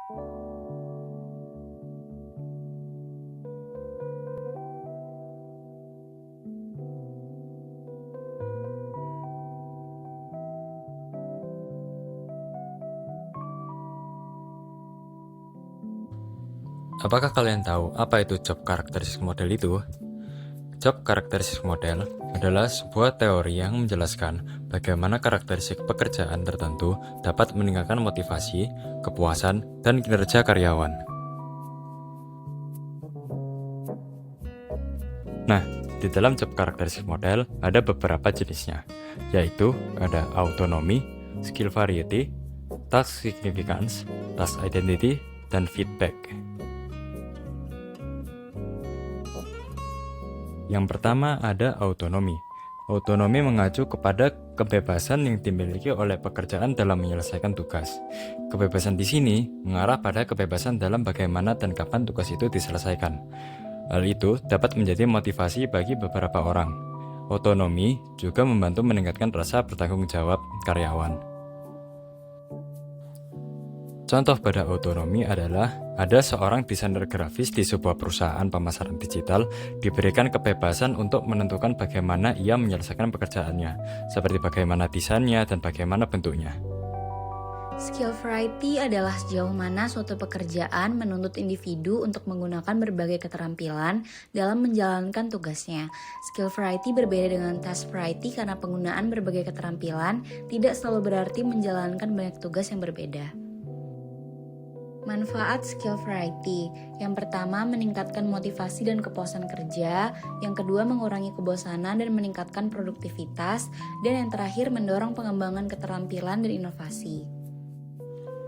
Apakah kalian tahu apa itu job characteristic model itu? Job characteristic model adalah sebuah teori yang menjelaskan bagaimana karakteristik pekerjaan tertentu dapat meningkatkan motivasi, kepuasan, dan kinerja karyawan. Nah, di dalam job characteristic model ada beberapa jenisnya, yaitu ada autonomy, skill variety, task significance, task identity, dan feedback. Yang pertama ada autonomi. Autonomi mengacu kepada kebebasan yang dimiliki oleh pekerjaan dalam menyelesaikan tugas. Kebebasan di sini mengarah pada kebebasan dalam bagaimana dan kapan tugas itu diselesaikan. Hal itu dapat menjadi motivasi bagi beberapa orang. Autonomi juga membantu meningkatkan rasa bertanggung jawab karyawan. Contoh pada autonomi adalah ada seorang desainer grafis di sebuah perusahaan pemasaran digital diberikan kebebasan untuk menentukan bagaimana ia menyelesaikan pekerjaannya, seperti bagaimana desainnya dan bagaimana bentuknya. Skill variety adalah sejauh mana suatu pekerjaan menuntut individu untuk menggunakan berbagai keterampilan dalam menjalankan tugasnya. Skill variety berbeda dengan task variety karena penggunaan berbagai keterampilan tidak selalu berarti menjalankan banyak tugas yang berbeda. Manfaat skill variety. Yang pertama, meningkatkan motivasi dan kepuasan kerja. Yang kedua, mengurangi kebosanan dan meningkatkan produktivitas. Dan yang terakhir, mendorong pengembangan keterampilan dan inovasi.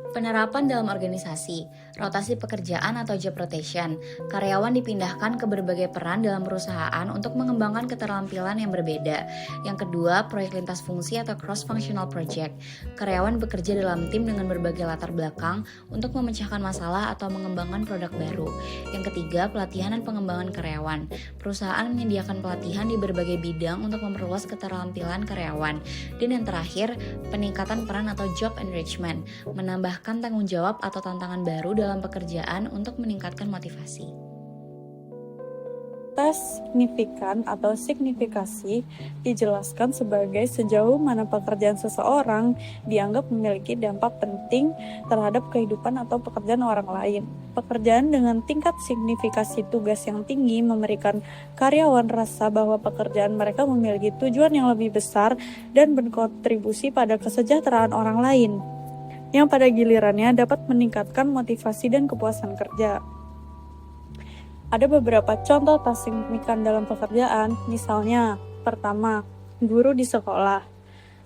Penerapan dalam organisasi, rotasi pekerjaan atau job rotation. Karyawan dipindahkan ke berbagai peran dalam perusahaan untuk mengembangkan keterampilan yang berbeda. Yang kedua, proyek lintas fungsi atau cross-functional project. Karyawan bekerja dalam tim dengan berbagai latar belakang untuk memecahkan masalah atau mengembangkan produk baru. Yang ketiga, pelatihan dan pengembangan karyawan. Perusahaan menyediakan pelatihan di berbagai bidang untuk memperluas keterampilan karyawan. Dan yang terakhir, peningkatan peran atau job enrichment, menambahkan tanggung jawab atau tantangan baru dalam pekerjaan untuk meningkatkan motivasi. Tes signifikan atau signifikasi dijelaskan sebagai sejauh mana pekerjaan seseorang dianggap memiliki dampak penting terhadap kehidupan atau pekerjaan orang lain. Pekerjaan dengan tingkat signifikasi tugas yang tinggi memberikan karyawan rasa bahwa pekerjaan mereka memiliki tujuan yang lebih besar dan berkontribusi pada kesejahteraan orang lain, yang pada gilirannya dapat meningkatkan motivasi dan kepuasan kerja. Ada beberapa contoh task signifikan dalam pekerjaan, misalnya, pertama, guru di sekolah.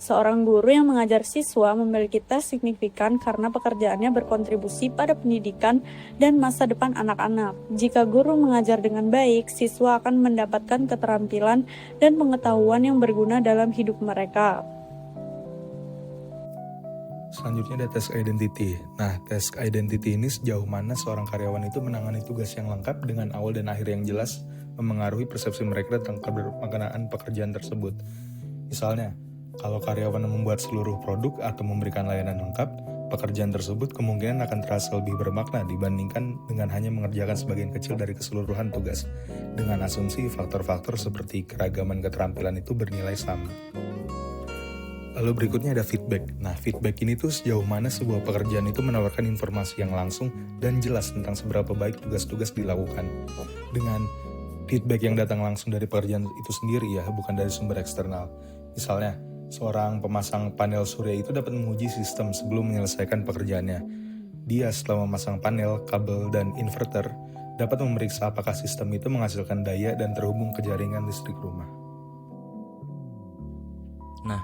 Seorang guru yang mengajar siswa memiliki tes signifikan karena pekerjaannya berkontribusi pada pendidikan dan masa depan anak-anak. Jika guru mengajar dengan baik, siswa akan mendapatkan keterampilan dan pengetahuan yang berguna dalam hidup mereka. Selanjutnya ada task identity. Nah, task identity ini sejauh mana seorang karyawan itu menangani tugas yang lengkap dengan awal dan akhir yang jelas memengaruhi persepsi mereka tentang kebermaknaan pekerjaan tersebut. Misalnya, kalau karyawan membuat seluruh produk atau memberikan layanan lengkap, pekerjaan tersebut kemungkinan akan terasa lebih bermakna dibandingkan dengan hanya mengerjakan sebagian kecil dari keseluruhan tugas, dengan asumsi faktor-faktor seperti keragaman keterampilan itu bernilai sama. Lalu berikutnya ada feedback. Nah, feedback ini tuh sejauh mana sebuah pekerjaan itu menawarkan informasi yang langsung dan jelas tentang seberapa baik tugas-tugas dilakukan. Dengan feedback yang datang langsung dari pekerjaan itu sendiri ya, bukan dari sumber eksternal. Misalnya, seorang pemasang panel surya itu dapat menguji sistem sebelum menyelesaikan pekerjaannya. Dia setelah memasang panel, kabel, dan inverter, dapat memeriksa apakah sistem itu menghasilkan daya dan terhubung ke jaringan listrik rumah. Nah,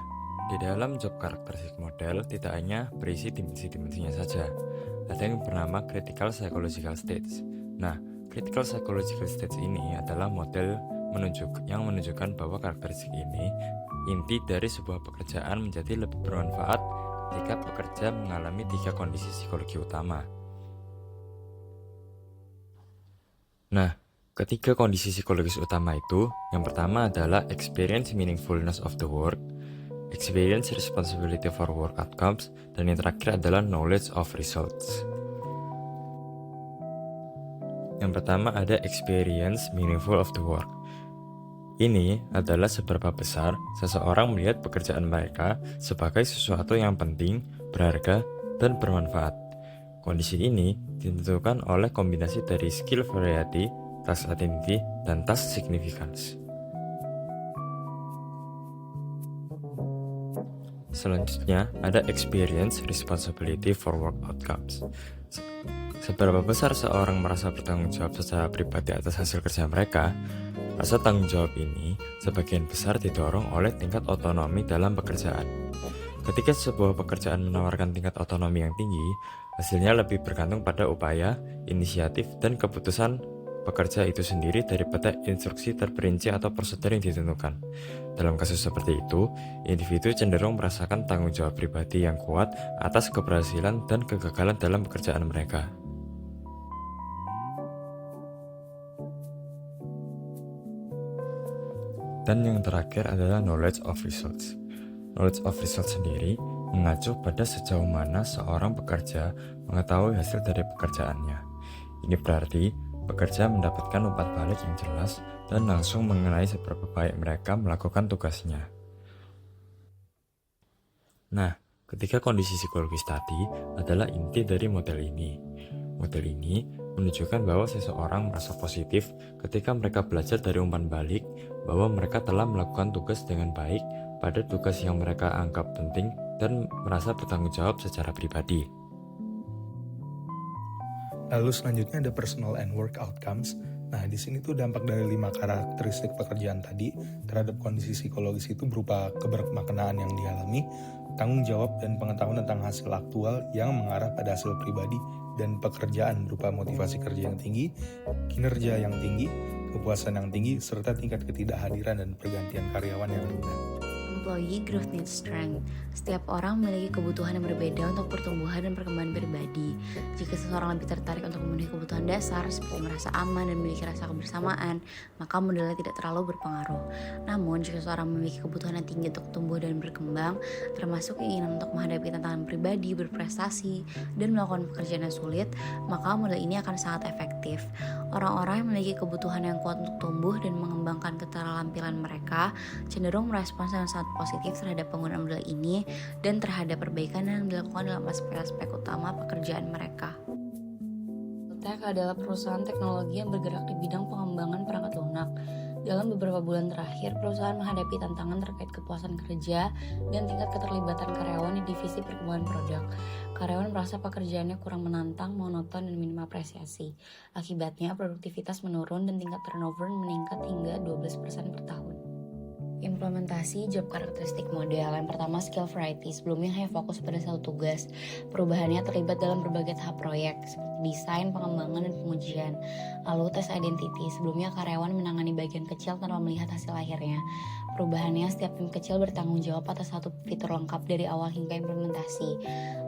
di dalam job characteristic model tidak hanya berisi dimensi-dimensinya saja. Ada yang bernama critical psychological states. Nah, critical psychological states ini adalah model yang menunjukkan bahwa karakteristik ini inti dari sebuah pekerjaan menjadi lebih bermanfaat ketika pekerja mengalami 3 kondisi psikologi utama. Nah, ketiga kondisi psikologis utama itu, yang pertama adalah experience meaningfulness of the work, experience responsibility for work outcomes, dan yang terakhir adalah knowledge of results. Yang pertama ada experience meaningful of the work. Ini adalah seberapa besar seseorang melihat pekerjaan mereka sebagai sesuatu yang penting, berharga, dan bermanfaat. Kondisi ini ditentukan oleh kombinasi dari skill variety, task identity, dan task significance. Selanjutnya ada experience responsibility for work outcomes. Seberapa besar seorang merasa bertanggung jawab secara pribadi atas hasil kerja mereka. Rasa tanggung jawab ini sebagian besar didorong oleh tingkat otonomi dalam pekerjaan. Ketika sebuah pekerjaan menawarkan tingkat otonomi yang tinggi, hasilnya lebih bergantung pada upaya, inisiatif, dan keputusan pekerja itu sendiri daripada instruksi terperinci atau prosedur yang ditentukan. Dalam kasus seperti itu, individu cenderung merasakan tanggung jawab pribadi yang kuat atas keberhasilan dan kegagalan dalam pekerjaan mereka. Dan yang terakhir adalah knowledge of results. Knowledge of results sendiri mengacu pada sejauh mana seorang pekerja mengetahui hasil dari pekerjaannya. Ini berarti pekerja mendapatkan umpan balik yang jelas dan langsung mengenai seberapa baik mereka melakukan tugasnya. Nah, ketiga kondisi psikologis tadi adalah inti dari model ini. Model ini menunjukkan bahwa seseorang merasa positif ketika mereka belajar dari umpan balik bahwa mereka telah melakukan tugas dengan baik pada tugas yang mereka anggap penting dan merasa bertanggung jawab secara pribadi. Lalu selanjutnya ada personal and work outcomes. Nah, di sini tuh dampak dari 5 karakteristik pekerjaan tadi terhadap kondisi psikologis itu berupa kebermaknaan yang dialami, tanggung jawab dan pengetahuan tentang hasil aktual yang mengarah pada hasil pribadi dan pekerjaan berupa motivasi kerja yang tinggi, kinerja yang tinggi, kepuasan yang tinggi, serta tingkat ketidakhadiran dan pergantian karyawan yang rendah. Employee growth needs strength. Setiap orang memiliki kebutuhan yang berbeda untuk pertumbuhan dan perkembangan pribadi. Jika seseorang lebih tertarik untuk memenuhi kebutuhan dasar seperti merasa aman dan memiliki rasa kebersamaan, maka modelnya tidak terlalu berpengaruh. Namun, jika seseorang memiliki kebutuhan yang tinggi untuk tumbuh dan berkembang, termasuk keinginan untuk menghadapi tantangan pribadi, berprestasi, dan melakukan pekerjaan yang sulit, maka model ini akan sangat efektif. Orang-orang yang memiliki kebutuhan yang kuat untuk tumbuh dan mengembangkan keterampilan mereka cenderung merespons dengan sangat positif terhadap penggunaan model ini dan terhadap perbaikan yang dilakukan dalam aspek-aspek utama pekerjaan mereka. Tech adalah perusahaan teknologi yang bergerak di bidang pengembangan perangkat lunak. Dalam beberapa bulan terakhir, perusahaan menghadapi tantangan terkait kepuasan kerja dan tingkat keterlibatan karyawan di divisi perkembangan produk. Karyawan merasa pekerjaannya kurang menantang, monoton, dan minim apresiasi. Akibatnya, produktivitas menurun dan tingkat turnover meningkat hingga 12% per tahun. Implementasi job karakteristik model. Yang pertama, skill variety. Sebelumnya hanya fokus pada satu tugas. Perubahannya terlibat dalam berbagai tahap proyek seperti desain, pengembangan, dan pengujian. Lalu tes identity. Sebelumnya karyawan menangani bagian kecil tanpa melihat hasil akhirnya. Perubahannya, setiap tim kecil bertanggung jawab atas satu fitur lengkap dari awal hingga implementasi.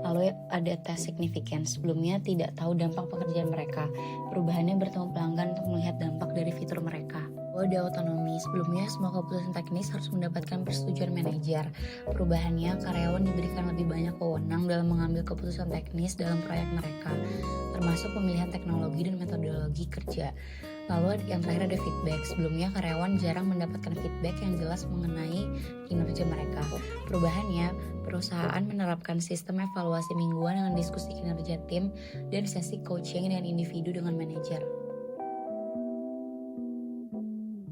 Lalu ada tes significance. Sebelumnya tidak tahu dampak pekerjaan mereka. Perubahannya bertemu pelanggan untuk melihat dampak dari fitur mereka. Ada otonomi. Sebelumnya semua keputusan teknis harus mendapatkan persetujuan manajer. Perubahannya, karyawan diberikan lebih banyak wewenang dalam mengambil keputusan teknis dalam proyek mereka, termasuk pemilihan teknologi dan metodologi kerja. Lalu yang terakhir ada feedback. Sebelumnya karyawan jarang mendapatkan feedback yang jelas mengenai kinerja mereka. Perubahannya, perusahaan menerapkan sistem evaluasi mingguan dengan diskusi kinerja tim dan sesi coaching dengan individu dengan manajer.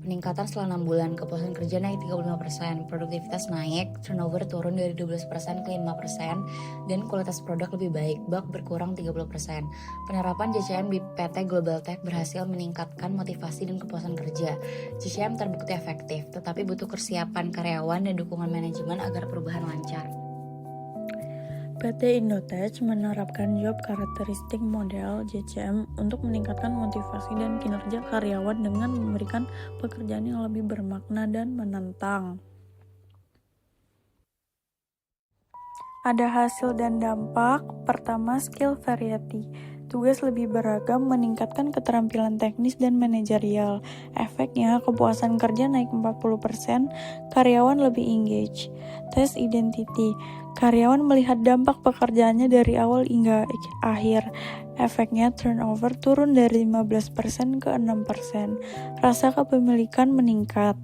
Peningkatan setelah 6 bulan, kepuasan kerja naik 35%, produktivitas naik, turnover turun dari 12% ke 5%, dan kualitas produk lebih baik, bug berkurang 30%. Penerapan JCM di PT Global Tech berhasil meningkatkan motivasi dan kepuasan kerja. JCM terbukti efektif, tetapi butuh kesiapan karyawan dan dukungan manajemen agar perubahan lancar. PT Indotech menerapkan job karakteristik model JCM untuk meningkatkan motivasi dan kinerja karyawan dengan memberikan pekerjaan yang lebih bermakna dan menantang. Ada hasil dan dampak. Pertama, skill variety. tugas lebih beragam, meningkatkan keterampilan teknis dan manajerial. Efeknya, kepuasan kerja naik 40%, karyawan lebih engage. Tes identity, karyawan melihat dampak pekerjaannya dari awal hingga akhir. Efeknya, turnover turun dari 15% ke 6%. Rasa kepemilikan meningkat.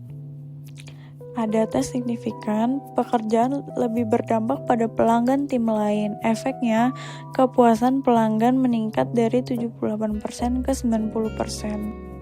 Ada tes signifikan, pekerjaan lebih berdampak pada pelanggan tim lain. Efeknya, kepuasan pelanggan meningkat dari 78% ke 90%.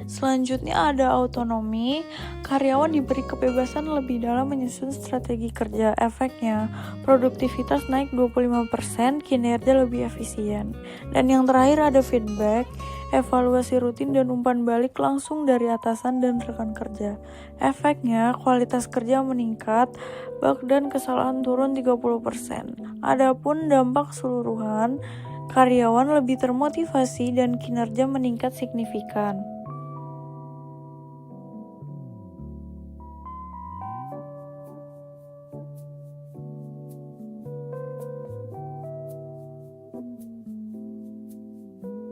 Selanjutnya ada autonomi, karyawan diberi kebebasan lebih dalam menyusun strategi kerja. Efeknya, produktivitas naik 25%, kinerja lebih efisien. Dan yang terakhir ada feedback, evaluasi rutin dan umpan balik langsung dari atasan dan rekan kerja. Efeknya, kualitas kerja meningkat, bug dan kesalahan turun 30%. Adapun dampak keseluruhan, karyawan lebih termotivasi dan kinerja meningkat signifikan.